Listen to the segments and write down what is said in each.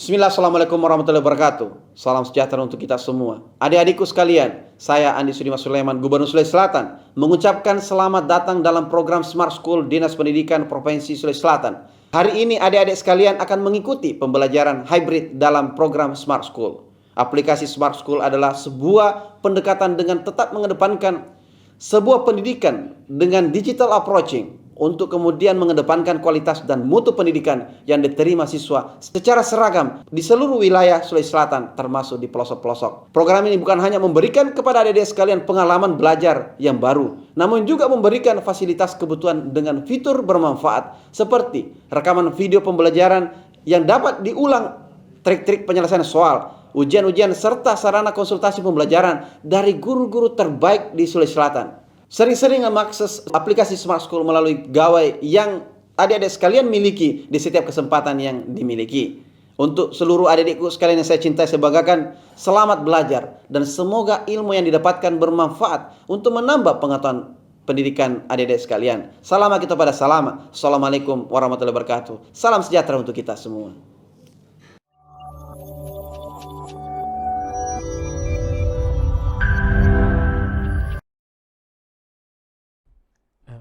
Bismillah, Assalamualaikum warahmatullahi wabarakatuh. Salam sejahtera untuk kita semua. Adik-adikku sekalian, saya Andi Sudimas Sulaiman, Gubernur Sulawesi Selatan, mengucapkan selamat datang dalam program Smart School Dinas Pendidikan Provinsi Sulawesi Selatan. Hari ini adik-adik sekalian akan mengikuti pembelajaran hybrid dalam program Smart School. Aplikasi Smart School adalah sebuah pendekatan dengan tetap mengedepankan sebuah pendidikan dengan digital approaching, untuk kemudian mengedepankan kualitas dan mutu pendidikan yang diterima siswa secara seragam di seluruh wilayah Sulawesi Selatan, termasuk di pelosok-pelosok. Program ini bukan hanya memberikan kepada adik-adik sekalian pengalaman belajar yang baru, namun juga memberikan fasilitas kebutuhan dengan fitur bermanfaat seperti rekaman video pembelajaran yang dapat diulang, trik-trik penyelesaian soal, ujian-ujian, serta sarana konsultasi pembelajaran dari guru-guru terbaik di Sulawesi Selatan. Sering-sering mengakses aplikasi Smart School melalui gawai yang adik-adik sekalian miliki di setiap kesempatan yang dimiliki. Untuk seluruh adik-adikku sekalian yang saya cintai, saya banggakan, selamat belajar dan semoga ilmu yang didapatkan bermanfaat untuk menambah pengetahuan pendidikan adik-adik sekalian. Salam kita pada salam. Assalamualaikum warahmatullahi wabarakatuh. Salam sejahtera untuk kita semua.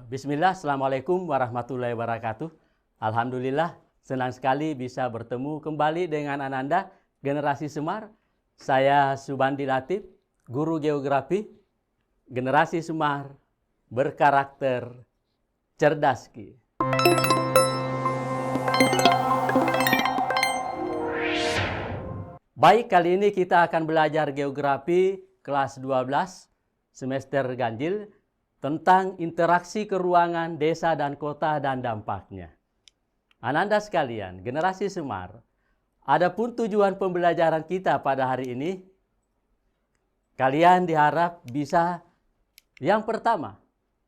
Bismillah, Assalamualaikum warahmatullahi wabarakatuh. Alhamdulillah, senang sekali bisa bertemu kembali dengan Ananda, Generasi Semar. Saya Subandi Latif, Guru Geografi, Generasi Semar, berkarakter cerdas. Baik, kali ini kita akan belajar Geografi kelas 12, semester ganjil, tentang interaksi keruangan desa dan kota dan dampaknya. Ananda sekalian, Generasi Semar, adapun tujuan pembelajaran kita pada hari ini, kalian diharap bisa yang pertama,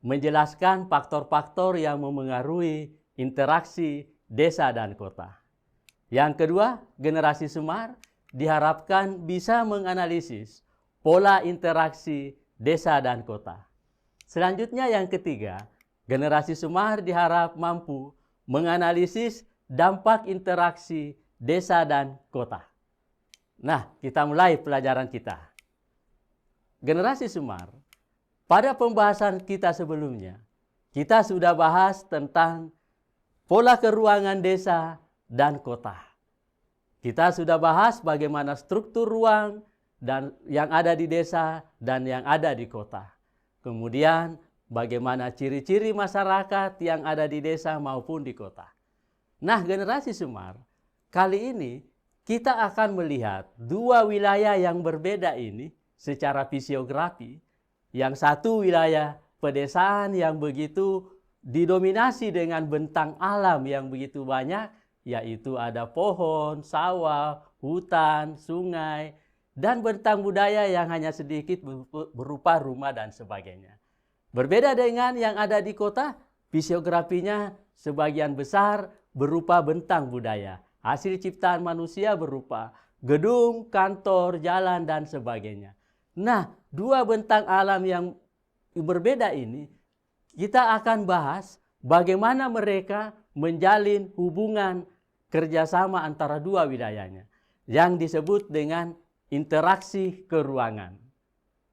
menjelaskan faktor-faktor yang memengaruhi interaksi desa dan kota. Yang kedua, Generasi Semar diharapkan bisa menganalisis pola interaksi desa dan kota. Selanjutnya yang ketiga, Generasi Semar diharap mampu menganalisis dampak interaksi desa dan kota. Nah, kita mulai pelajaran kita. Generasi Semar, pada pembahasan kita sebelumnya, kita sudah bahas tentang pola keruangan desa dan kota. Kita sudah bahas bagaimana struktur ruang dan yang ada di desa dan yang ada di kota. Kemudian bagaimana ciri-ciri masyarakat yang ada di desa maupun di kota. Nah, Generasi Semar, kali ini kita akan melihat dua wilayah yang berbeda ini secara fisiografi. Yang satu wilayah pedesaan yang begitu didominasi dengan bentang alam yang begitu banyak, yaitu ada pohon, sawah, hutan, sungai, dan bentang budaya yang hanya sedikit berupa rumah dan sebagainya. Berbeda dengan yang ada di kota, fisiografinya sebagian besar berupa bentang budaya. Hasil ciptaan manusia berupa gedung, kantor, jalan, dan sebagainya. Nah, dua bentang alam yang berbeda ini, kita akan bahas bagaimana mereka menjalin hubungan kerjasama antara dua wilayahnya, yang disebut dengan interaksi keruangan.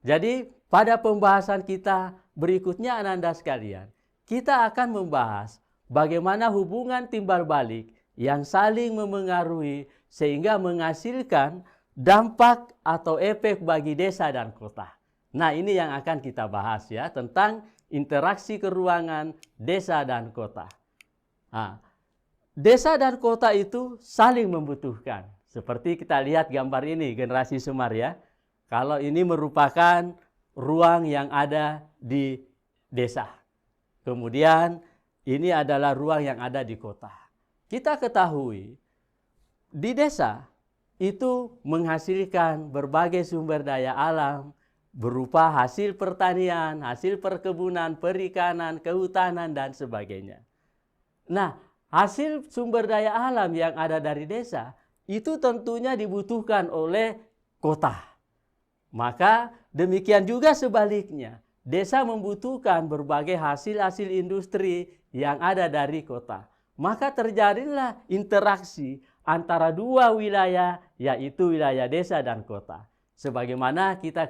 Jadi pada pembahasan kita berikutnya, Ananda sekalian, kita akan membahas bagaimana hubungan timbal balik yang saling memengaruhi sehingga menghasilkan dampak atau efek bagi desa dan kota. Nah, ini yang akan kita bahas ya, tentang interaksi keruangan desa dan kota. Nah, desa dan kota itu saling membutuhkan. Seperti kita lihat gambar ini, Generasi Semar ya. Kalau ini merupakan ruang yang ada di desa. Kemudian ini adalah ruang yang ada di kota. Kita ketahui di desa itu menghasilkan berbagai sumber daya alam berupa hasil pertanian, hasil perkebunan, perikanan, kehutanan, dan sebagainya. Nah, hasil sumber daya alam yang ada dari desa itu tentunya dibutuhkan oleh kota. Maka demikian juga sebaliknya, desa membutuhkan berbagai hasil-hasil industri yang ada dari kota. Maka terjadilah interaksi antara dua wilayah, yaitu wilayah desa dan kota. Sebagaimana kita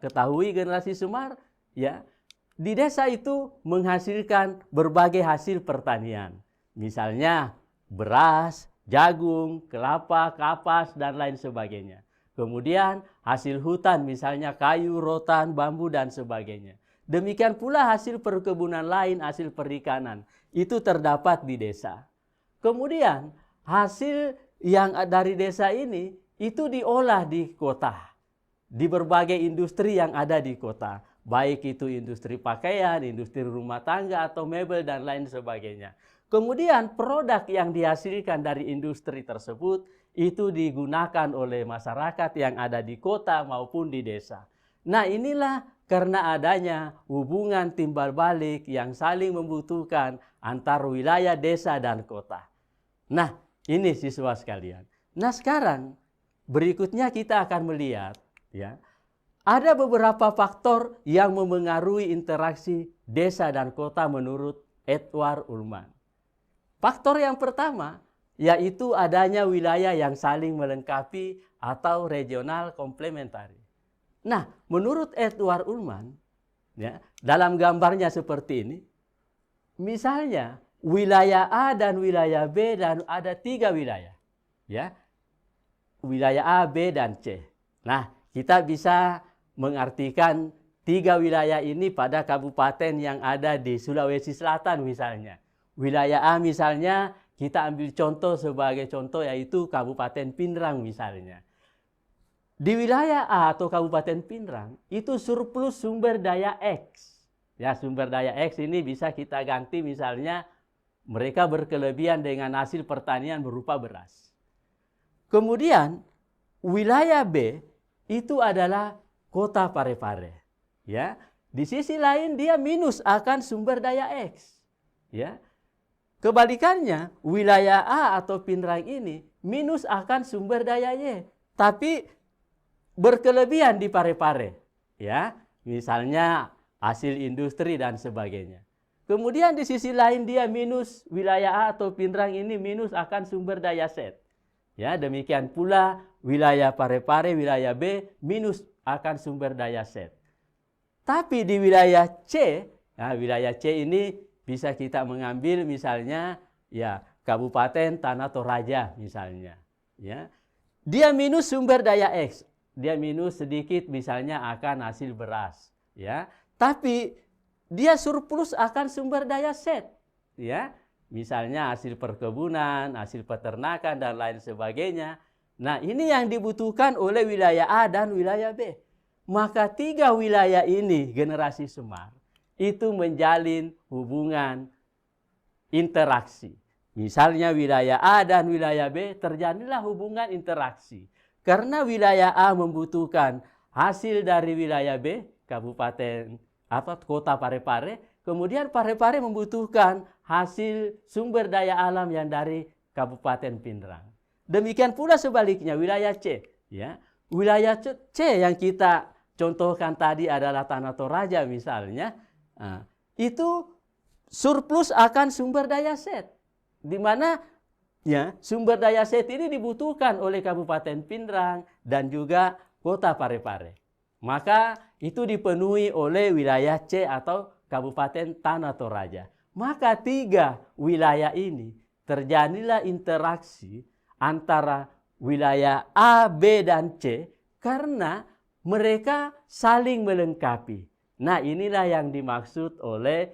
ketahui generasi Semar, ya, di desa itu menghasilkan berbagai hasil pertanian. Misalnya beras, jagung, kelapa, kapas, dan lain sebagainya. Kemudian hasil hutan misalnya kayu, rotan, bambu, dan sebagainya. Demikian pula hasil perkebunan lain, hasil perikanan. Itu terdapat di desa. Kemudian hasil yang dari desa ini itu diolah di kota. Di berbagai industri yang ada di kota. Baik itu industri pakaian, industri rumah tangga, atau mebel, dan lain sebagainya. Kemudian produk yang dihasilkan dari industri tersebut itu digunakan oleh masyarakat yang ada di kota maupun di desa. Nah, inilah karena adanya hubungan timbal balik yang saling membutuhkan antar wilayah desa dan kota. Nah, ini siswa sekalian. Nah, sekarang berikutnya kita akan melihat, ya, ada beberapa faktor yang memengaruhi interaksi desa dan kota menurut Edward Ullmann. Faktor yang pertama yaitu adanya wilayah yang saling melengkapi atau regional komplementari. Nah, menurut Edward Ullmann, ya, dalam gambarnya seperti ini, misalnya wilayah A dan wilayah B, dan ada 3 wilayah, ya, wilayah A, B, dan C. Nah, kita bisa mengartikan 3 wilayah ini pada kabupaten yang ada di Sulawesi Selatan misalnya. Wilayah A misalnya kita ambil contoh sebagai contoh yaitu Kabupaten Pindrang misalnya. Di wilayah A atau Kabupaten Pindrang itu surplus sumber daya X. Ya, sumber daya X ini bisa kita ganti misalnya mereka berkelebihan dengan hasil pertanian berupa beras. Kemudian wilayah B itu adalah Kota Parepare. Ya, di sisi lain dia minus akan sumber daya X. Ya. Kebalikannya, wilayah A atau Pindrang ini minus akan sumber daya Y, tapi berkelebihan di Parepare. Ya, misalnya hasil industri dan sebagainya. Kemudian di sisi lain dia minus, wilayah A atau Pindrang ini minus akan sumber daya Z. Ya, demikian pula wilayah Parepare, wilayah B minus akan sumber daya Z. Tapi di wilayah C, nah wilayah C ini bisa kita mengambil misalnya ya Kabupaten Tanah Toraja misalnya. Ya, dia minus sumber daya X, dia minus sedikit misalnya akan hasil beras. Ya, tapi dia surplus akan sumber daya Z. Ya, misalnya hasil perkebunan, hasil peternakan, dan lain sebagainya. Nah, ini yang dibutuhkan oleh wilayah A dan wilayah B. Maka 3 wilayah ini, generasi Semar, itu menjalin hubungan interaksi. Misalnya wilayah A dan wilayah B terjadilah hubungan interaksi. Karena wilayah A membutuhkan hasil dari wilayah B, Kabupaten atau Kota Parepare, kemudian Parepare membutuhkan hasil sumber daya alam yang dari Kabupaten Pindrang. Demikian pula sebaliknya wilayah C, ya. Wilayah C yang kita contohkan tadi adalah Tanah Toraja misalnya, itu surplus akan sumber daya Z, di mana ya sumber daya Z ini dibutuhkan oleh Kabupaten Pindrang dan juga Kota Parepare. Maka itu dipenuhi oleh wilayah C atau Kabupaten Tanah Toraja. Maka 3 wilayah ini terjadilah interaksi antara wilayah A, B, dan C karena mereka saling melengkapi. Nah, inilah yang dimaksud oleh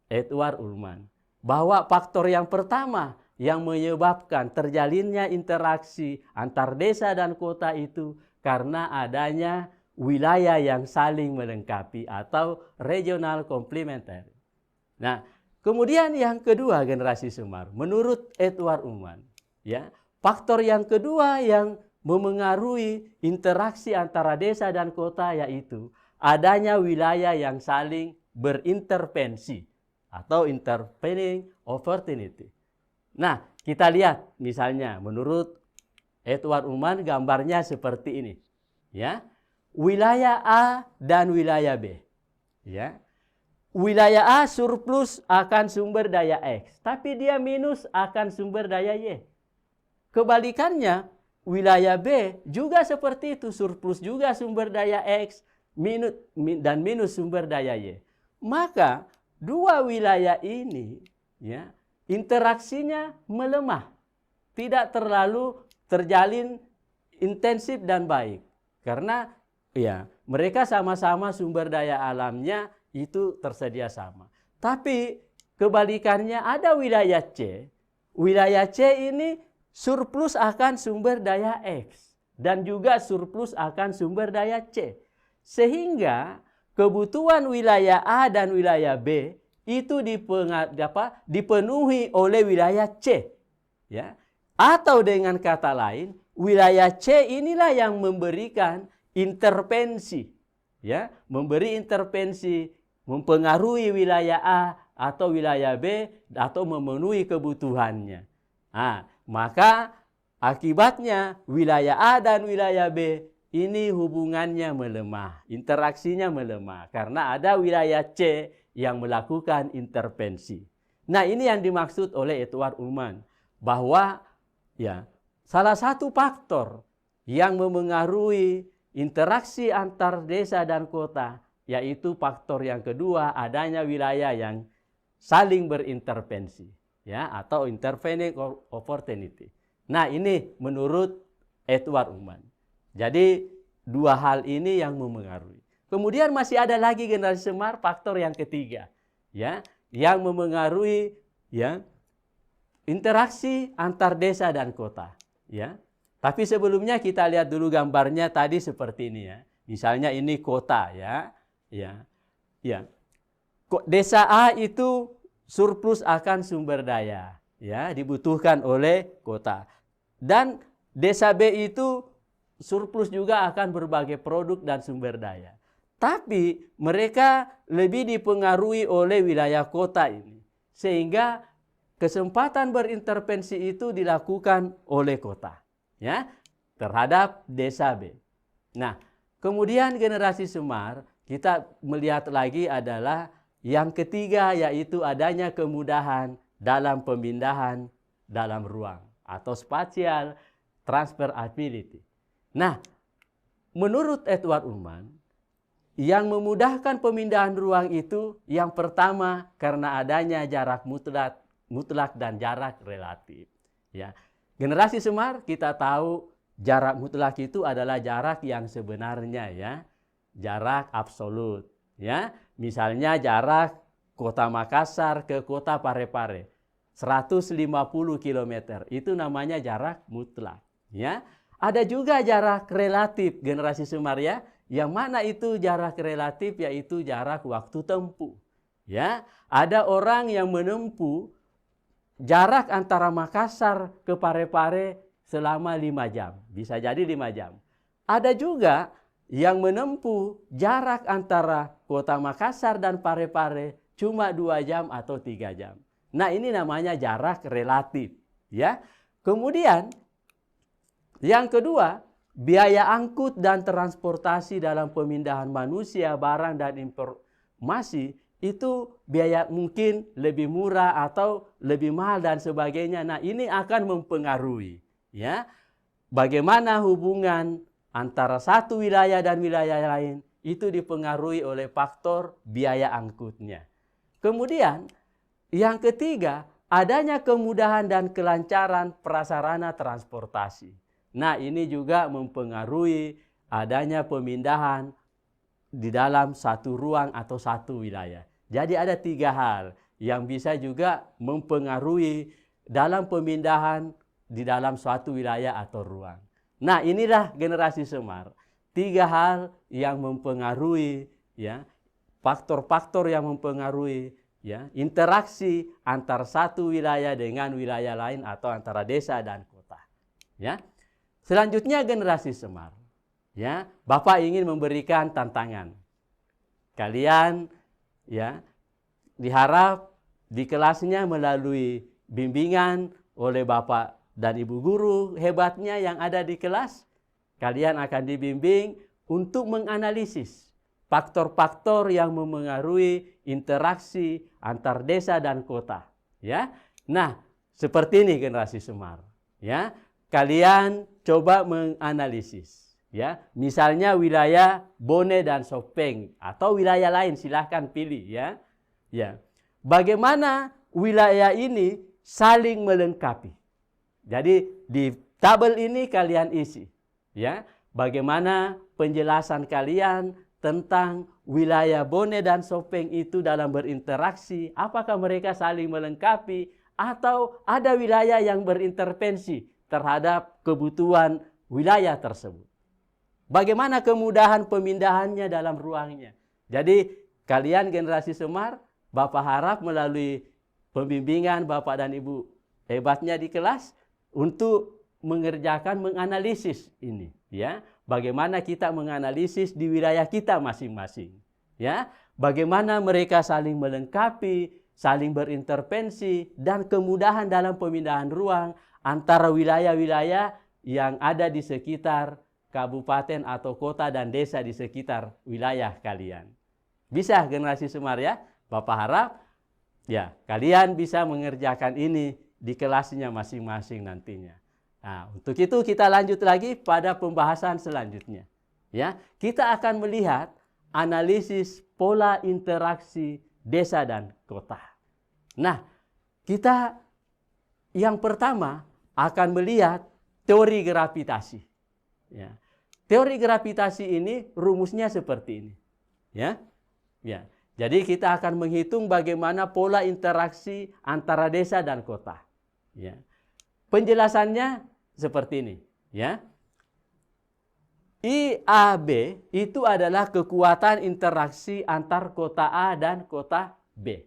Edward Ullmann. Bahwa faktor yang pertama yang menyebabkan terjalinnya interaksi antar desa dan kota itu karena adanya wilayah yang saling melengkapi atau regional complementary. Nah, kemudian yang kedua generasi Semar, menurut Edward Ullmann, ya, faktor yang kedua yang memengaruhi interaksi antara desa dan kota yaitu adanya wilayah yang saling berintervensi atau intervening opportunity. Nah, kita lihat misalnya menurut Edward Ullmann gambarnya seperti ini. Ya. Wilayah A dan wilayah B. Ya. Wilayah A surplus akan sumber daya X, tapi dia minus akan sumber daya Y. kebalikannya, wilayah B juga seperti itu, surplus juga sumber daya X dan minus sumber daya Y. Maka dua wilayah ini ya, interaksinya melemah, tidak terlalu terjalin intensif dan baik. Karena ya, mereka sama-sama sumber daya alamnya itu tersedia sama. Tapi kebalikannya ada wilayah C. Wilayah C ini surplus akan sumber daya X dan juga surplus akan sumber daya C. Sehingga kebutuhan wilayah A dan wilayah B itu dipenuhi oleh wilayah C. Ya. Atau dengan kata lain, wilayah C inilah yang memberikan intervensi, ya, memberi intervensi, mempengaruhi wilayah A atau wilayah B atau memenuhi kebutuhannya. Nah, maka akibatnya wilayah A dan wilayah B ini hubungannya melemah, interaksinya melemah karena ada wilayah C yang melakukan intervensi. Nah, ini yang dimaksud oleh Edward Ullmann, bahwa ya, salah satu faktor yang memengaruhi interaksi antar desa dan kota, yaitu faktor yang kedua, adanya wilayah yang saling berintervensi, ya, atau intervening opportunity. Nah, ini menurut Edward Ullmann. Jadi dua hal ini yang memengaruhi. Kemudian masih ada lagi generasi Semar, faktor yang ketiga, ya, yang memengaruhi ya interaksi antar desa dan kota, ya. Tapi sebelumnya kita lihat dulu gambarnya tadi seperti ini ya. Misalnya ini kota ya. Ya. Ya. Desa A itu surplus akan sumber daya, ya, dibutuhkan oleh kota. Dan desa B itu surplus juga akan berbagai produk dan sumber daya. Tapi mereka lebih dipengaruhi oleh wilayah kota ini. Sehingga kesempatan berintervensi itu dilakukan oleh kota, ya, terhadap desa B. Nah, kemudian generasi Semar kita melihat lagi adalah yang ketiga, yaitu adanya kemudahan dalam pemindahan dalam ruang atau spatial transfer ability. Nah, menurut Edward Ullmann, yang memudahkan pemindahan ruang itu yang pertama karena adanya jarak mutlak dan jarak relatif. Ya. Generasi Semar kita tahu jarak mutlak itu adalah jarak yang sebenarnya, ya, jarak absolut. Ya, misalnya jarak kota Makassar ke kota Parepare 150 km itu namanya jarak mutlak. Ya, ada juga jarak relatif generasi Semar ya, yang mana itu jarak relatif yaitu jarak waktu tempuh. Ya, ada orang yang menempuh jarak antara Makassar ke Parepare selama 5 jam. Bisa jadi 5 jam. Ada juga yang menempuh jarak antara kota Makassar dan Parepare cuma 2 jam atau 3 jam. Nah, ini namanya jarak relatif. Ya. Kemudian, yang kedua, biaya angkut dan transportasi dalam pemindahan manusia, barang, dan informasi itu biaya mungkin lebih murah atau lebih mahal dan sebagainya. Nah, ini akan mempengaruhi, ya, bagaimana hubungan antara satu wilayah dan wilayah lain itu dipengaruhi oleh faktor biaya angkutnya. Kemudian yang ketiga, adanya kemudahan dan kelancaran prasarana transportasi. Nah, ini juga mempengaruhi adanya pemindahan di dalam satu ruang atau satu wilayah. Jadi ada 3 hal yang bisa juga mempengaruhi dalam pemindahan di dalam suatu wilayah atau ruang. Nah, inilah generasi Semar. 3 hal yang mempengaruhi, ya, faktor-faktor yang mempengaruhi, ya, interaksi antar satu wilayah dengan wilayah lain atau antara desa dan kota. Ya. Selanjutnya generasi Semar. Ya, Bapak ingin memberikan tantangan. Kalian, ya, diharap di kelasnya melalui bimbingan oleh Bapak dan Ibu guru hebatnya yang ada di kelas, kalian akan dibimbing untuk menganalisis faktor-faktor yang memengaruhi interaksi antar desa dan kota. Ya, nah, seperti ini generasi Semar. Ya, kalian coba menganalisis. Ya, misalnya wilayah Bone dan Sopeng atau wilayah lain, silahkan pilih ya. Ya, bagaimana wilayah ini saling melengkapi. Jadi di tabel ini kalian isi, ya, bagaimana penjelasan kalian tentang wilayah Bone dan Sopeng itu dalam berinteraksi, apakah mereka saling melengkapi atau ada wilayah yang berintervensi terhadap kebutuhan wilayah tersebut. Bagaimana kemudahan pemindahannya dalam ruangnya. Jadi kalian generasi Semar, Bapak harap melalui pembimbingan Bapak dan Ibu hebatnya di kelas untuk mengerjakan menganalisis ini, ya. Bagaimana kita menganalisis di wilayah kita masing-masing, ya. Bagaimana mereka saling melengkapi, saling berintervensi dan kemudahan dalam pemindahan ruang antara wilayah-wilayah yang ada di sekitar kabupaten atau kota dan desa di sekitar wilayah kalian. Bisa generasi Semar ya? Bapak harap ya kalian bisa mengerjakan ini di kelasnya masing-masing nantinya. Nah, untuk itu kita lanjut lagi pada pembahasan selanjutnya. Ya, kita akan melihat analisis pola interaksi desa dan kota. Nah, kita yang pertama akan melihat teori gravitasi. Ya. Teori gravitasi ini rumusnya seperti ini. Ya. Ya. Jadi kita akan menghitung bagaimana pola interaksi antara desa dan kota. Ya. Penjelasannya seperti ini, ya. IAB itu adalah kekuatan interaksi antar kota A dan kota B.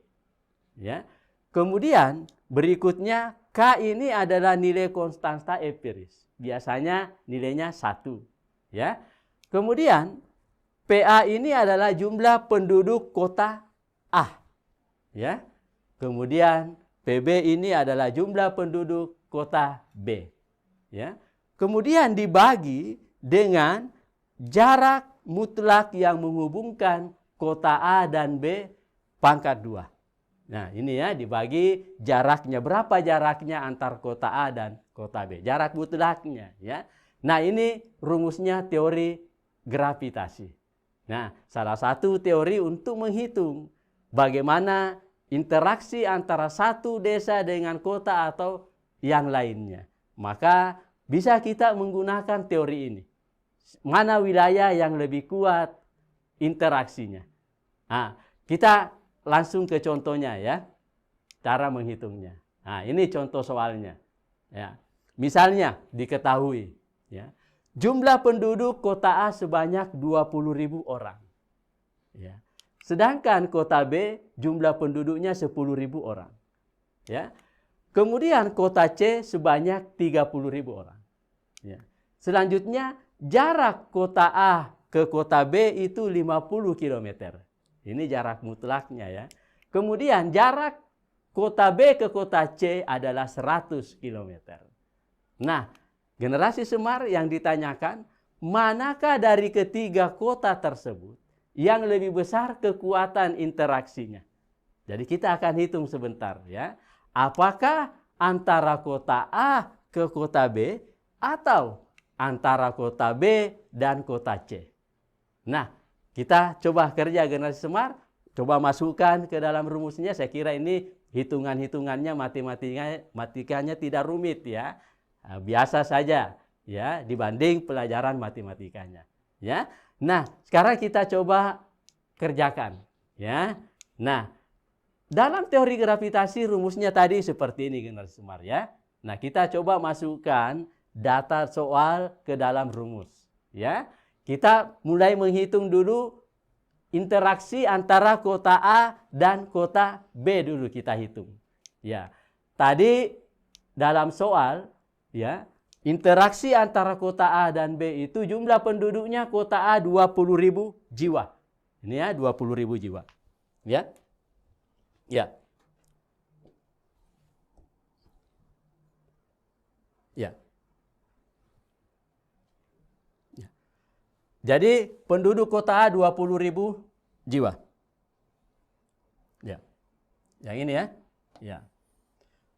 Ya. Kemudian berikutnya K ini adalah nilai konstanta empiris. Biasanya nilainya 1. Ya. Kemudian PA ini adalah jumlah penduduk kota A. Ya. Kemudian PB ini adalah jumlah penduduk kota B. Ya. Kemudian dibagi dengan jarak mutlak yang menghubungkan kota A dan B pangkat 2. Nah, ini ya dibagi jaraknya, berapa jaraknya antar kota A dan kota B. Jarak mutlaknya ya. Nah, ini rumusnya teori gravitasi. Nah, salah satu teori untuk menghitung bagaimana interaksi antara satu desa dengan kota atau yang lainnya. Maka bisa kita menggunakan teori ini. Mana wilayah yang lebih kuat interaksinya. Nah, kita langsung ke contohnya ya. Cara menghitungnya. Nah, ini contoh soalnya. Ya. Misalnya diketahui ya, jumlah penduduk kota A sebanyak 20.000 orang. Ya. Sedangkan kota B jumlah penduduknya 10.000 orang. Ya. Kemudian kota C sebanyak 30.000 orang. Ya. Selanjutnya jarak kota A ke kota B itu 50 km. Ini jarak mutlaknya ya. Kemudian jarak kota B ke kota C adalah 100 km. Nah, generasi Semar yang ditanyakan, manakah dari ketiga kota tersebut yang lebih besar kekuatan interaksinya? Jadi kita akan hitung sebentar ya. Apakah antara kota A ke kota B atau antara kota B dan kota C? Nah, kita coba kerja generasi Semar, coba masukkan ke dalam rumusnya. Saya kira ini hitungan-hitungannya matematikanya tidak rumit ya. Biasa saja ya dibanding pelajaran matematikanya ya. Nah, sekarang kita coba kerjakan ya. Nah, dalam teori gravitasi rumusnya tadi seperti ini generasi Semar ya. Nah, kita coba masukkan data soal ke dalam rumus ya. Kita mulai menghitung dulu interaksi antara kota A dan kota B dulu kita hitung. Ya. Tadi dalam soal ya, interaksi antara kota A dan B itu jumlah penduduknya kota A 20.000 jiwa. Ini ya 20.000 jiwa. Ya. Ya. Ya. Ya. Jadi penduduk kota A 20.000 jiwa. Ya. Yang ini ya. Ya.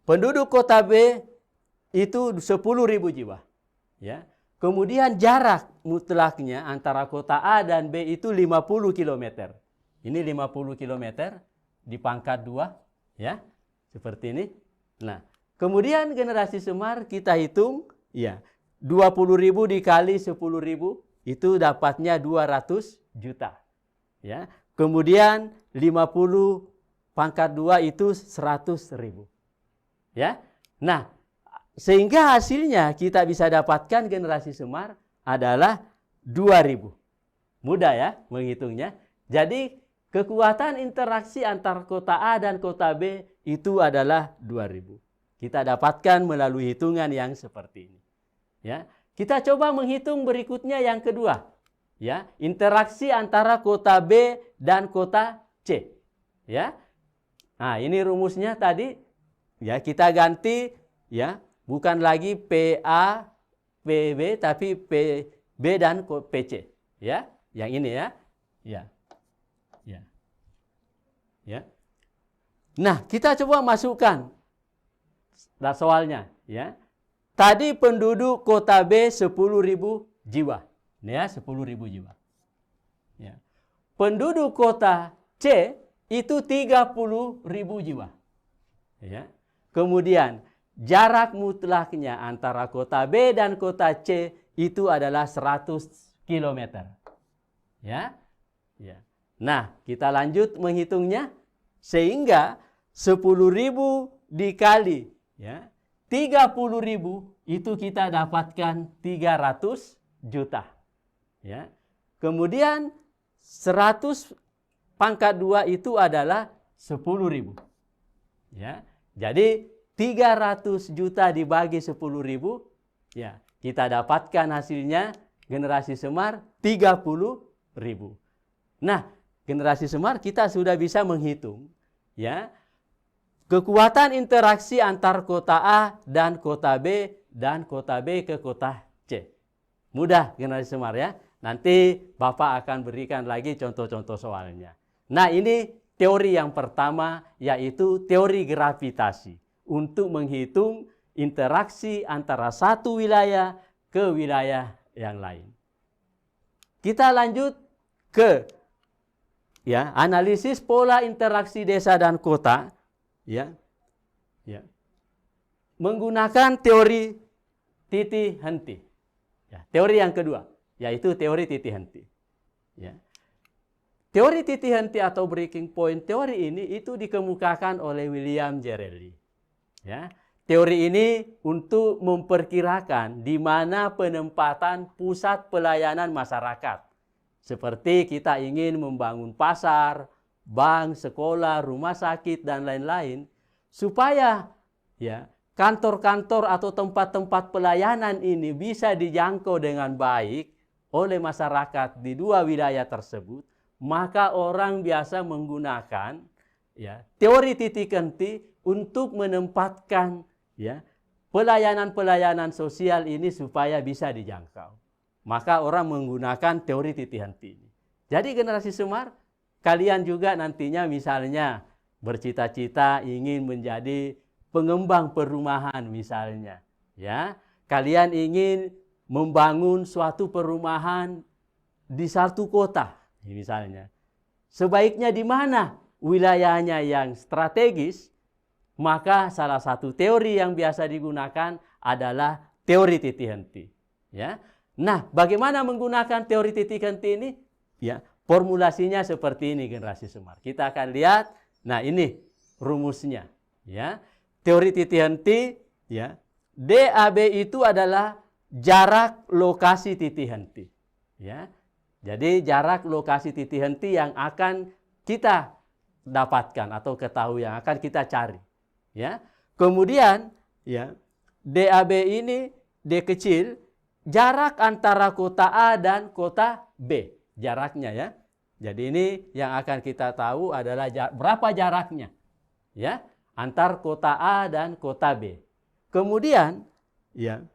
Penduduk kota B itu 10.000 jiwa. Ya. Kemudian jarak mutlaknya antara kota A dan B itu 50 km. Ini 50 km dipangkat 2, ya. Seperti ini. Nah, kemudian generasi Semar kita hitung, ya. 20.000 dikali 10.000 itu dapatnya 200 juta. Ya. Kemudian 50 pangkat 2 itu 100.000. Ya. Nah, sehingga hasilnya kita bisa dapatkan generasi Semar adalah 2.000. Mudah ya menghitungnya. Jadi kekuatan interaksi antar kota A dan kota B itu adalah 2.000. Kita dapatkan melalui hitungan yang seperti ini. Ya, kita coba menghitung berikutnya yang kedua. Ya, interaksi antara kota B dan kota C. Ya. Nah, ini rumusnya tadi. Ya, kita ganti ya. Bukan lagi PA, PB, tapi PB dan PC. Ya, yang ini ya. Ya. Ya. Ya. Nah, kita coba masukkan soalnya. Ya. Tadi penduduk kota B 10.000 jiwa. Ya, 10.000 jiwa. Ya. Penduduk kota C itu 30.000 jiwa. Ya. Kemudian jarak mutlaknya antara kota B dan kota C itu adalah 100 km. Ya. Ya. Nah, kita lanjut menghitungnya sehingga 10.000 dikali ya 30.000 itu kita dapatkan 300 juta. Ya. Kemudian 100 pangkat 2 itu adalah 10.000. Ya. Jadi 300 juta dibagi 10.000, ya, kita dapatkan hasilnya generasi Semar 30.000. Nah, generasi Semar kita sudah bisa menghitung, ya, kekuatan interaksi antar kota A dan kota B dan kota B ke kota C. Mudah generasi Semar ya. Nanti Bapak akan berikan lagi contoh-contoh soalnya. Nah, ini teori yang pertama yaitu teori gravitasi. Untuk menghitung interaksi antara satu wilayah ke wilayah yang lain. Kita lanjut ke ya, analisis pola interaksi desa dan kota ya. Ya. Menggunakan teori titik henti. Ya, teori yang kedua yaitu teori titik henti. Ya. Teori titik henti atau breaking point teori ini itu dikemukakan oleh William Jarrelli. Ya, teori ini untuk memperkirakan di mana penempatan pusat pelayanan masyarakat. Seperti kita ingin membangun pasar, bank, sekolah, rumah sakit dan lain-lain supaya ya kantor-kantor atau tempat-tempat pelayanan ini bisa dijangkau dengan baik oleh masyarakat di dua wilayah tersebut, maka orang biasa menggunakan ya teori titik henti untuk menempatkan ya pelayanan-pelayanan sosial ini supaya bisa dijangkau. Maka orang menggunakan teori titik henti ini. Jadi generasi Semar, kalian juga nantinya misalnya bercita-cita ingin menjadi pengembang perumahan misalnya, ya. Kalian ingin membangun suatu perumahan di satu kota misalnya. Sebaiknya di mana wilayahnya yang strategis? Maka salah satu teori yang biasa digunakan adalah teori titik henti. Ya. Nah, bagaimana menggunakan teori titik henti ini? Ya, formulasinya seperti ini generasi Semar. Kita akan lihat. Nah, ini rumusnya. Ya, teori titik henti. Ya, DAB itu adalah jarak lokasi titik henti. Ya, jadi jarak lokasi titik henti yang akan kita dapatkan atau ketahui yang akan kita cari. Ya, kemudian ya DAB ini D kecil jarak antara kota A dan kota B jaraknya ya. Jadi ini yang akan kita tahu adalah berapa jaraknya ya antar kota A dan kota B. Kemudian ya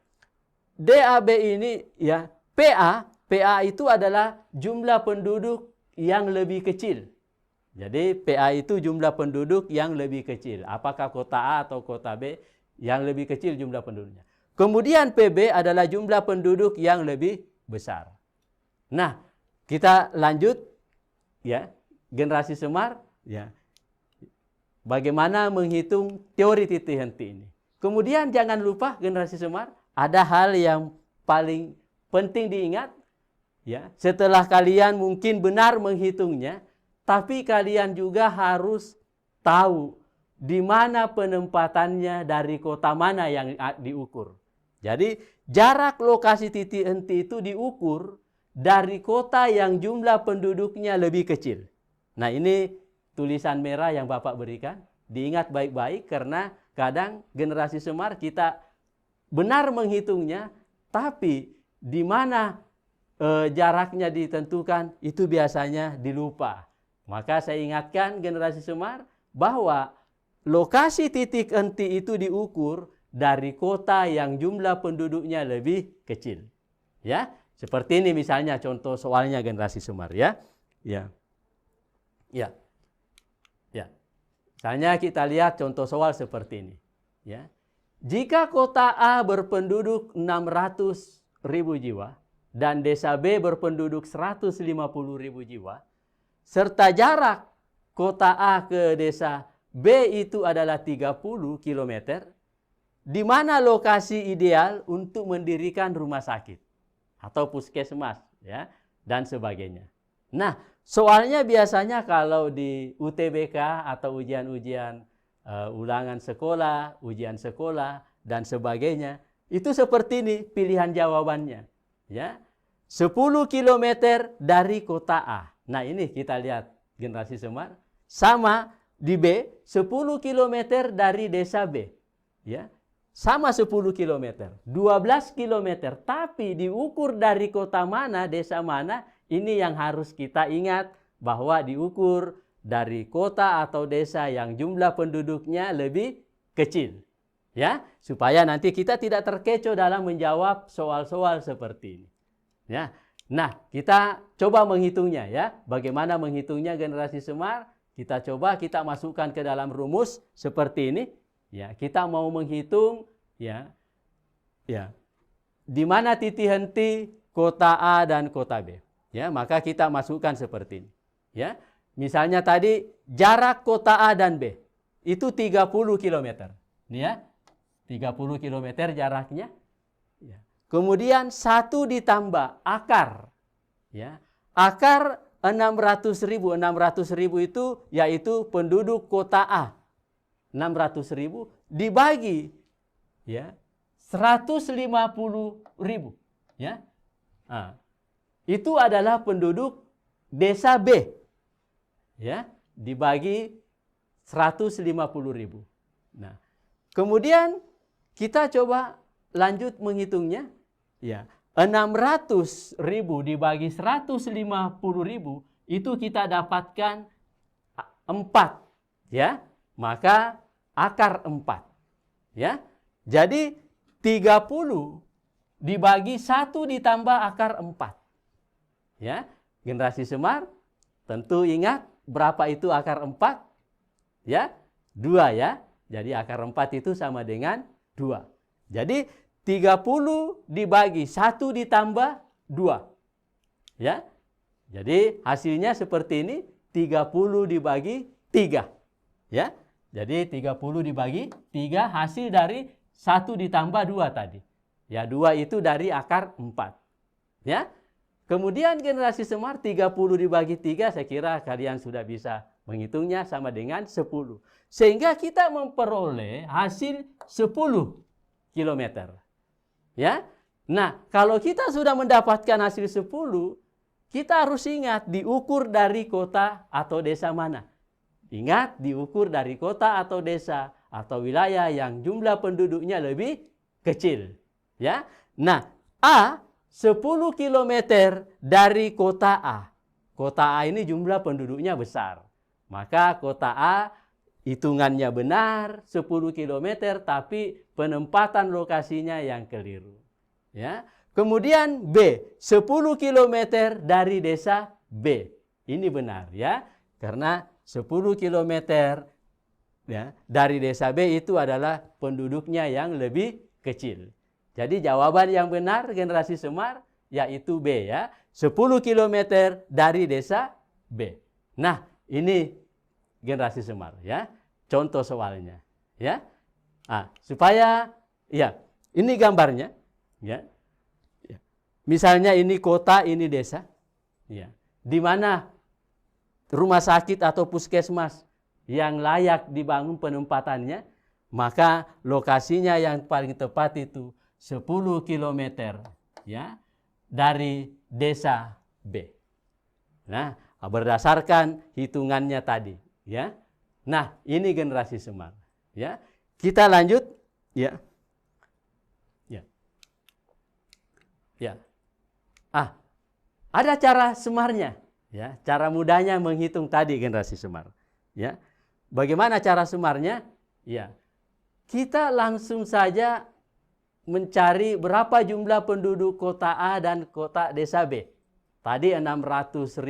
DAB ini ya PA itu adalah jumlah penduduk yang lebih kecil. Jadi PA itu jumlah penduduk yang lebih kecil. Apakah kota A atau kota B? yang lebih kecil jumlah penduduknya. Kemudian PB adalah jumlah penduduk yang lebih besar. Nah, kita lanjut ya, generasi Semar ya. Bagaimana menghitung teori titik henti ini. Kemudian jangan lupa generasi Semar, ada hal yang paling penting diingat ya. Setelah kalian mungkin benar menghitungnya, tapi kalian juga harus tahu di mana penempatannya, dari kota mana yang diukur. Jadi jarak lokasi titik henti itu diukur dari kota yang jumlah penduduknya lebih kecil. Nah, ini tulisan merah yang Bapak berikan. Diingat baik-baik karena kadang generasi Semar kita benar menghitungnya, tapi di mana jaraknya ditentukan itu biasanya dilupa. Maka saya ingatkan generasi Semar bahwa lokasi titik henti itu diukur dari kota yang jumlah penduduknya lebih kecil. Ya, seperti ini misalnya contoh soalnya generasi Semar ya. Ya. Ya. Ya. Misalnya kita lihat contoh soal seperti ini, ya. Jika kota A berpenduduk 600.000 jiwa dan desa B berpenduduk 150.000 jiwa, serta jarak kota A ke desa B itu adalah 30 km, di mana lokasi ideal untuk mendirikan rumah sakit atau puskesmas ya, dan sebagainya. Nah, soalnya biasanya kalau di UTBK atau ujian-ujian ulangan sekolah, ujian sekolah dan sebagainya, itu seperti ini pilihan jawabannya, ya. 10 km dari kota A. Nah, ini kita lihat generasi Semar sama di B 10 km dari desa B, ya. Sama 10 km, 12 km, tapi diukur dari kota mana, desa mana, ini yang harus kita ingat bahwa diukur dari kota atau desa yang jumlah penduduknya lebih kecil. Ya, supaya nanti kita tidak terkecoh dalam menjawab soal-soal seperti ini. Ya. Nah, kita coba menghitungnya ya. Bagaimana menghitungnya generasi Semar? Kita coba kita masukkan ke dalam rumus seperti ini. Ya, kita mau menghitung ya. Ya. Di mana titik henti kota A dan kota B. Ya, maka kita masukkan seperti ini. Ya. Misalnya tadi jarak kota A dan B itu 30 km. Ini ya. 30 km jaraknya. Ya. Kemudian 1 ditambah akar. Ya. Akar 600.000. 600.000 itu yaitu penduduk kota A. 600.000 dibagi ya 150.000. Ya. Nah, itu adalah penduduk desa B. Ya, dibagi 150.000. Nah, kemudian kita coba lanjut menghitungnya. Ya, 600.000 dibagi 150.000 itu kita dapatkan 4. Ya, maka akar 4. Ya, jadi 30 dibagi 1 ditambah akar 4. Ya, generasi Semar tentu ingat berapa itu akar 4? Ya, 2 ya. Jadi akar 4 itu sama dengan 2. Jadi 30 dibagi 1 ditambah 2. Ya. Jadi hasilnya seperti ini, 30 dibagi 3. Ya. Jadi 30 dibagi 3 hasil dari 1 ditambah 2 tadi. Ya, 2 itu dari akar 4. Ya. Kemudian generasi Semar 30 dibagi 3, saya kira kalian sudah bisa menghitungnya sama dengan 10. Sehingga kita memperoleh hasil 10 km. Ya. Nah, kalau kita sudah mendapatkan hasil 10, kita harus ingat diukur dari kota atau desa mana. Ingat diukur dari kota atau desa atau wilayah yang jumlah penduduknya lebih kecil. Ya. Nah, A 10 km dari kota A. Kota A ini jumlah penduduknya besar. Maka kota A hitungannya benar 10 km tapi penempatan lokasinya yang keliru. Ya. Kemudian B 10 km dari desa B. Ini benar ya. Karena 10 km ya, dari desa B itu adalah penduduknya yang lebih kecil. Jadi jawaban yang benar generasi Semar yaitu B ya. 10 kilometer dari desa B. Nah, ini generasi Semar ya. Contoh soalnya ya. Supaya ya, ini gambarnya ya. Misalnya ini kota, ini desa. Ya. Di mana rumah sakit atau puskesmas yang layak dibangun penempatannya, maka lokasinya yang paling tepat itu 10 km ya dari desa B. Nah, berdasarkan hitungannya tadi ya. Nah, ini generasi Semar ya. Kita lanjut ya. Ya. Ya. Ada cara Semarnya ya, cara mudahnya menghitung tadi generasi Semar ya. Bagaimana cara Semarnya? Ya. Kita langsung saja mencari berapa jumlah penduduk kota A dan kota desa B. Tadi 600.000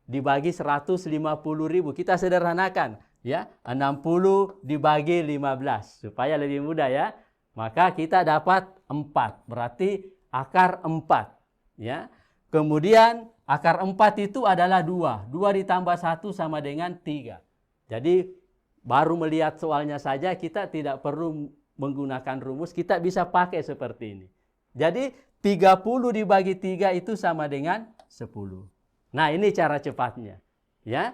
dibagi 150.000. Kita sederhanakan ya. 60 dibagi 15 supaya lebih mudah ya. Maka kita dapat 4. Berarti akar 4 ya. Kemudian akar 4 itu adalah 2. 2 ditambah 1 sama dengan 3. Jadi baru melihat soalnya saja kita tidak perlu menggunakan rumus, kita bisa pakai seperti ini. Jadi 30 dibagi 3 itu sama dengan 10. Nah, ini cara cepatnya. Ya.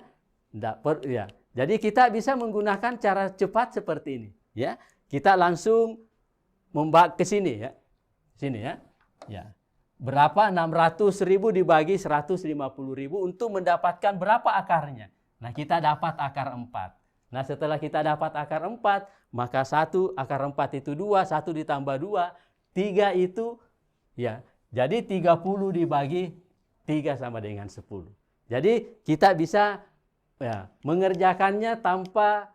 Ya. Jadi kita bisa menggunakan cara cepat seperti ini, ya. Kita langsung ke sini ya. Sini ya. Ya. Berapa? 600.000 dibagi 150.000 untuk mendapatkan berapa akarnya. Nah, kita dapat akar 4. Nah, setelah kita dapat akar 4, maka 1 akar 4 itu 2, 1 ditambah 2, 3 itu ya. Jadi 30 dibagi 3 sama dengan 10. Jadi kita bisa ya, mengerjakannya tanpa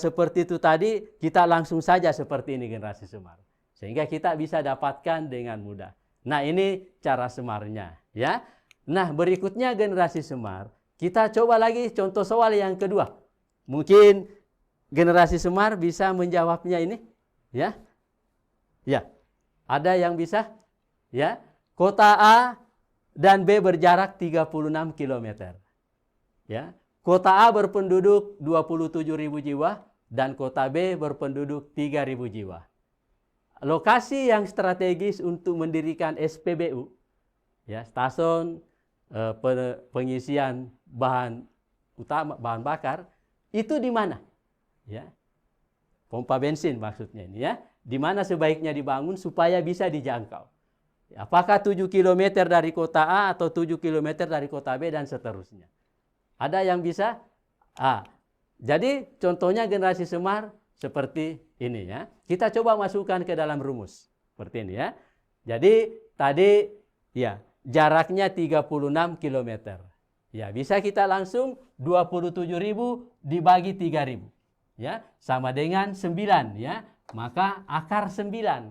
seperti itu tadi, kita langsung saja seperti ini generasi Semar. Sehingga kita bisa dapatkan dengan mudah. Nah, ini cara Semarnya ya. Nah, berikutnya generasi Semar. Kita coba lagi contoh soal yang kedua. Mungkin generasi Semar bisa menjawabnya ini ya. Ya. Ada yang bisa? Ya. Kota A dan B berjarak 36 km. Ya. Kota A berpenduduk 27.000 jiwa dan kota B berpenduduk 3.000 jiwa. Lokasi yang strategis untuk mendirikan SPBU, ya, stasiun pengisian bahan bakar, itu di mana? Ya, pompa bensin maksudnya ini ya. Di mana sebaiknya dibangun supaya bisa dijangkau? Apakah 7 km dari kota A atau 7 km dari kota B dan seterusnya? Ada yang bisa? Jadi contohnya generasi Semar seperti ini ya. Kita coba masukkan ke dalam rumus seperti ini ya. Jadi tadi ya jaraknya 36 km. Ya, bisa kita langsung 27.000 dibagi 3.000. Ya, sama dengan 9 ya. Maka akar 9.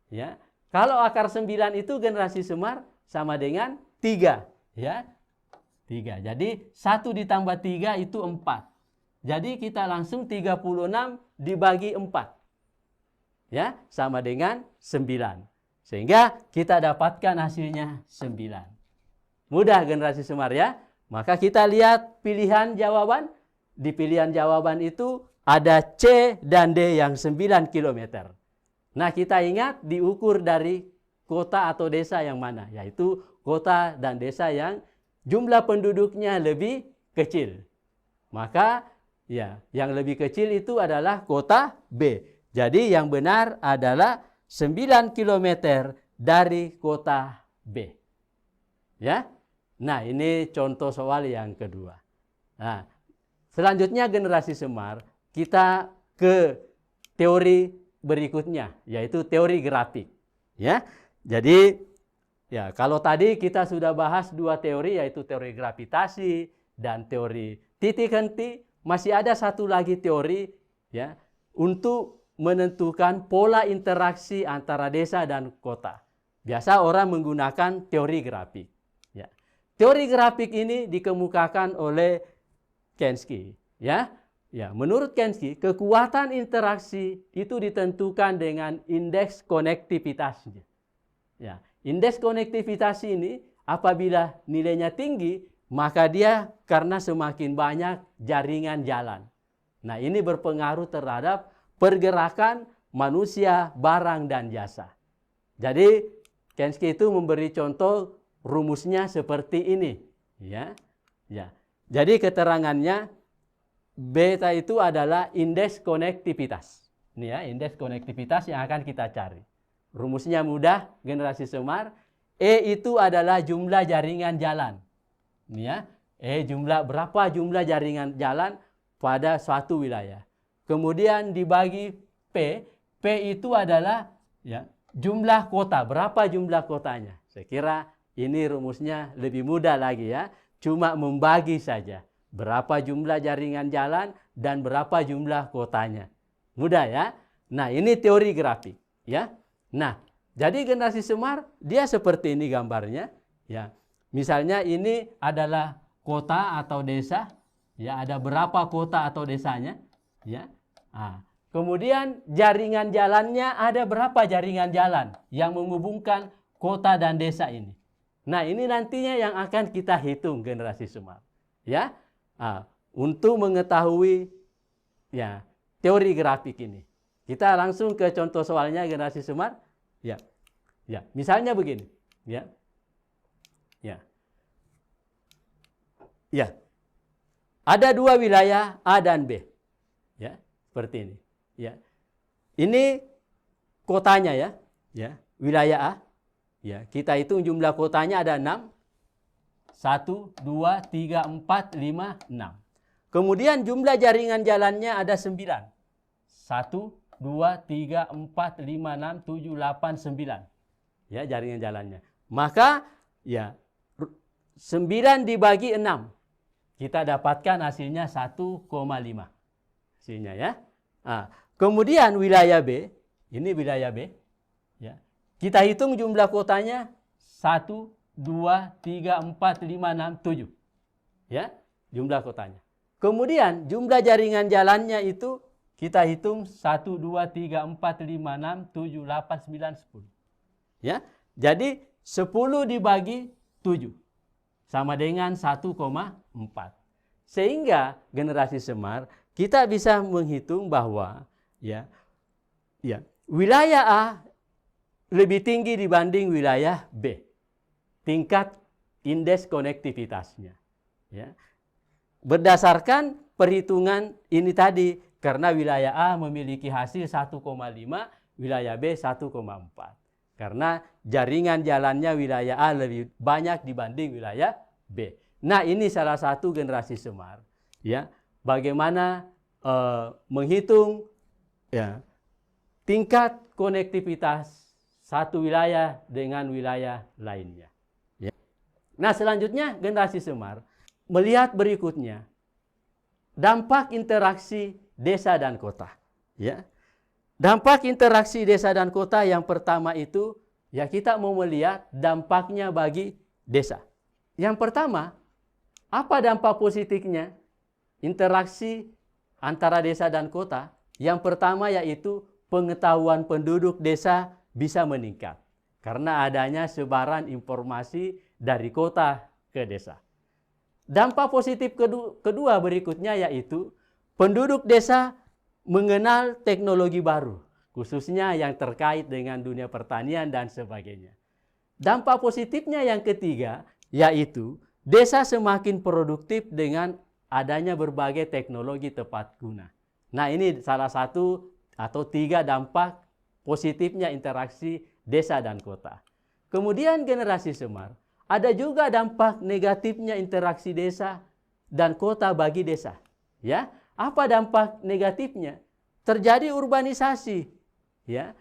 Ya. Kalau akar 9 itu generasi Semar sama dengan 3 ya. 3. Jadi 1 ditambah 3 itu 4. Jadi kita langsung 36 dibagi 4. Ya, sama dengan 9. Sehingga kita dapatkan hasilnya 9. Mudah generasi Semar ya. Maka kita lihat pilihan jawaban. Di pilihan jawaban itu ada C dan D yang 9 km. Nah, kita ingat diukur dari kota atau desa yang mana? Yaitu kota dan desa yang jumlah penduduknya lebih kecil. Maka ya, yang lebih kecil itu adalah kota B. Jadi yang benar adalah 9 km dari kota B. Ya. Nah, ini contoh soal yang kedua. Nah, selanjutnya generasi Semar, kita ke teori berikutnya, yaitu teori grafik. Ya. Jadi ya, kalau tadi kita sudah bahas 2 teori, yaitu teori gravitasi dan teori titik henti, masih ada satu lagi teori ya untuk menentukan pola interaksi antara desa dan kota. Biasa orang menggunakan teori grafik. Ya. Teori grafik ini dikemukakan oleh Kensky. Ya. Ya, menurut Kensky, kekuatan interaksi itu ditentukan dengan indeks konektivitasnya. Ya, indeks konektivitas ini apabila nilainya tinggi, maka dia karena semakin banyak jaringan jalan. Nah, ini berpengaruh terhadap pergerakan manusia, barang, dan jasa. Jadi, Kensky itu memberi contoh rumusnya seperti ini. Ya, ya. Jadi keterangannya, beta itu adalah indeks konektivitas. Ini ya, indeks konektivitas yang akan kita cari. Rumusnya mudah, generasi Semar. E itu adalah jumlah jaringan jalan. Ini ya, berapa jumlah jaringan jalan pada suatu wilayah. Kemudian dibagi P. P itu adalah ya, jumlah kota, berapa jumlah kotanya. Saya kira ini rumusnya lebih mudah lagi ya. Cuma membagi saja. Berapa jumlah jaringan jalan dan berapa jumlah kotanya. Mudah ya. Nah, ini teori grafik ya. Nah, jadi generasi Semar dia seperti ini gambarnya ya. Misalnya ini adalah kota atau desa ya, ada berapa kota atau desanya ya. Nah, kemudian jaringan jalannya ada berapa jaringan jalan yang menghubungkan kota dan desa ini. Nah, ini nantinya yang akan kita hitung generasi Semar ya. Untuk mengetahui ya teori grafik ini, kita langsung ke contoh soalnya generasi Semar. Ya, ya. Misalnya begini, ya, ya, ya. Ada dua wilayah A dan B, ya, seperti ini. Ya, ini kotanya ya, ya, wilayah A. Ya, kita hitung jumlah kotanya ada 6. 1, 2, 3, 4, 5, 6. Kemudian jumlah jaringan jalannya ada 9. 1, 2, 3, 4, 5, 6, 7, 8, 9. Ya, jaringan jalannya. Maka ya 9 dibagi 6. Kita dapatkan hasilnya 1,5. Hasilnya ya. Kemudian wilayah B, ini wilayah B. Ya. Kita hitung jumlah kotanya 1, 2, 3, 4, 5, 6, 7. Ya, jumlah kotanya. Kemudian jumlah jaringan jalannya itu kita hitung 1, 2, 3, 4, 5, 6, 7, 8, 9, 10. Ya, jadi 10 dibagi 7 sama dengan 1,4. Sehingga generasi Semar kita bisa menghitung bahwa ya wilayah A lebih tinggi dibanding wilayah B. Tingkat indeks konektivitasnya. Ya. Berdasarkan perhitungan ini tadi, karena wilayah A memiliki hasil 1,5, wilayah B 1,4. Karena jaringan jalannya wilayah A lebih banyak dibanding wilayah B. Nah, ini salah satu generasi Semar. Ya, bagaimana menghitung ya, tingkat konektivitas satu wilayah dengan wilayah lainnya. Nah, selanjutnya generasi Semar melihat berikutnya dampak interaksi desa dan kota. Ya, dampak interaksi desa dan kota yang pertama itu ya kita mau melihat dampaknya bagi desa. Yang pertama, apa dampak positifnya interaksi antara desa dan kota? Yang pertama yaitu pengetahuan penduduk desa bisa meningkat karena adanya sebaran informasi dari kota ke desa. Dampak positif kedua berikutnya yaitu penduduk desa mengenal teknologi baru, khususnya yang terkait dengan dunia pertanian dan sebagainya. Dampak positifnya yang ketiga yaitu desa semakin produktif dengan adanya berbagai teknologi tepat guna. Nah, ini salah satu atau 3 dampak positifnya interaksi desa dan kota. Kemudian generasi Semar, ada juga dampak negatifnya interaksi desa dan kota bagi desa. Ya, apa dampak negatifnya? Terjadi urbanisasi. Ya,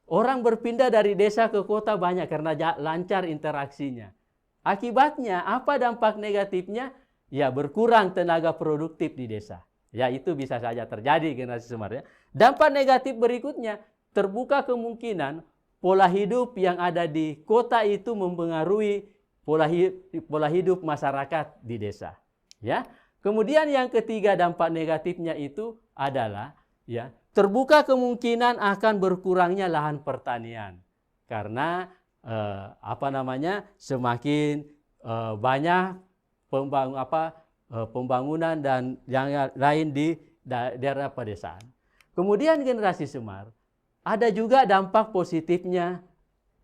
orang berpindah dari desa ke kota banyak karena lancar interaksinya. Akibatnya apa dampak negatifnya? Ya, berkurang tenaga produktif di desa. Ya, itu bisa saja terjadi generasi Semar. Ya. Dampak negatif berikutnya, terbuka kemungkinan pola hidup yang ada di kota itu mempengaruhi pola hidup masyarakat di desa. Ya, Kemudian yang ketiga dampak negatifnya itu adalah ya, terbuka kemungkinan akan berkurangnya lahan pertanian karena semakin banyak pembangunan dan yang lain di daerah pedesaan. Kemudian generasi Semar, ada juga dampak positifnya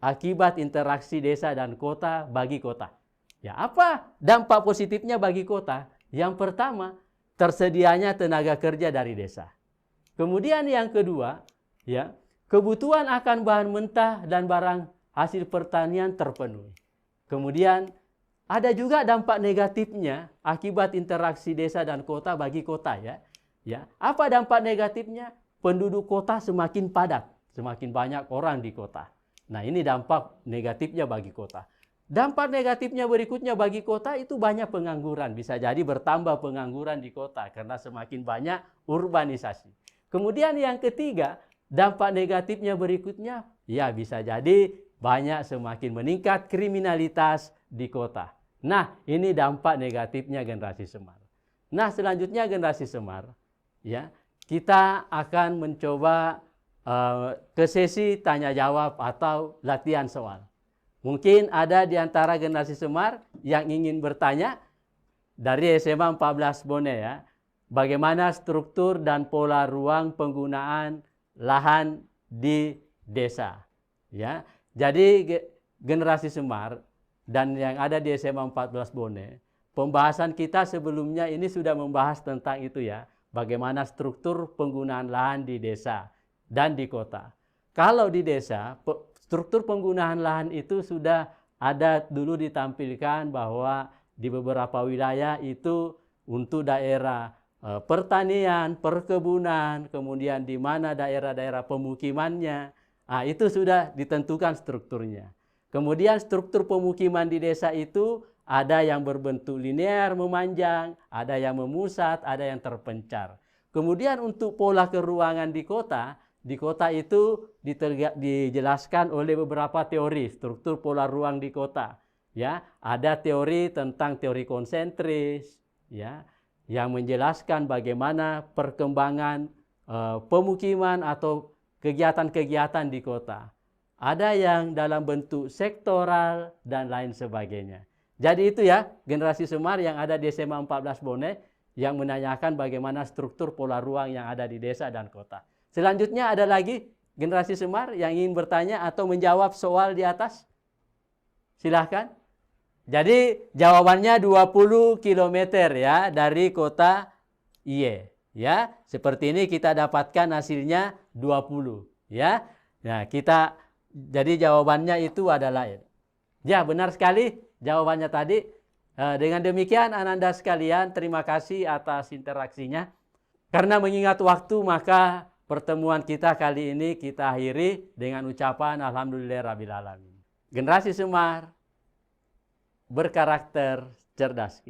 akibat interaksi desa dan kota bagi kota. Ya, apa dampak positifnya bagi kota? Yang pertama, tersedianya tenaga kerja dari desa. Kemudian yang kedua, ya, kebutuhan akan bahan mentah dan barang hasil pertanian terpenuhi. Kemudian ada juga dampak negatifnya akibat interaksi desa dan kota bagi kota, ya. Ya, apa dampak negatifnya? Penduduk kota semakin padat, semakin banyak orang di kota. Nah, ini dampak negatifnya bagi kota. Dampak negatifnya berikutnya bagi kota itu banyak pengangguran. Bisa jadi bertambah pengangguran di kota karena semakin banyak urbanisasi. Kemudian yang ketiga, dampak negatifnya berikutnya, ya bisa jadi banyak semakin meningkat kriminalitas di kota. Nah, ini dampak negatifnya generasi Semar. Nah, selanjutnya generasi Semar, ya, kita akan mencoba ke sesi tanya jawab atau latihan soal. Mungkin ada di antara generasi Semar yang ingin bertanya dari SMA 14 Bone, ya. Bagaimana struktur dan pola ruang penggunaan lahan di desa, ya. Jadi generasi Semar dan yang ada di SMA 14 Bone, pembahasan kita sebelumnya ini sudah membahas tentang itu, ya. Bagaimana struktur penggunaan lahan di desa dan di kota. Kalau di desa, struktur penggunaan lahan itu sudah ada dulu ditampilkan bahwa di beberapa wilayah itu untuk daerah pertanian, perkebunan, kemudian di mana daerah-daerah pemukimannya, itu sudah ditentukan strukturnya. Kemudian struktur pemukiman di desa itu ada yang berbentuk linear memanjang, ada yang memusat, ada yang terpencar. Kemudian untuk pola keruangan di kota itu dijelaskan oleh beberapa teori struktur pola ruang di kota. Ya, ada teori tentang teori konsentris, ya, yang menjelaskan bagaimana perkembangan pemukiman atau kegiatan-kegiatan di kota. Ada yang dalam bentuk sektoral dan lain sebagainya. Jadi itu, ya, generasi Semar yang ada di SMA 14 Bone yang menanyakan bagaimana struktur pola ruang yang ada di desa dan kota. Selanjutnya ada lagi generasi Semar yang ingin bertanya atau menjawab soal di atas? Silahkan. Jadi jawabannya 20 km, ya, dari kota Iye, ya. Seperti ini kita dapatkan hasilnya 20, ya. Nah, jadi jawabannya itu adalah, ya, benar sekali jawabannya tadi. Dengan demikian Ananda sekalian, terima kasih atas interaksinya. Karena mengingat waktu, maka pertemuan kita kali ini kita akhiri dengan ucapan Alhamdulillahirabbil alamin. Generasi Semar berkarakter cerdas.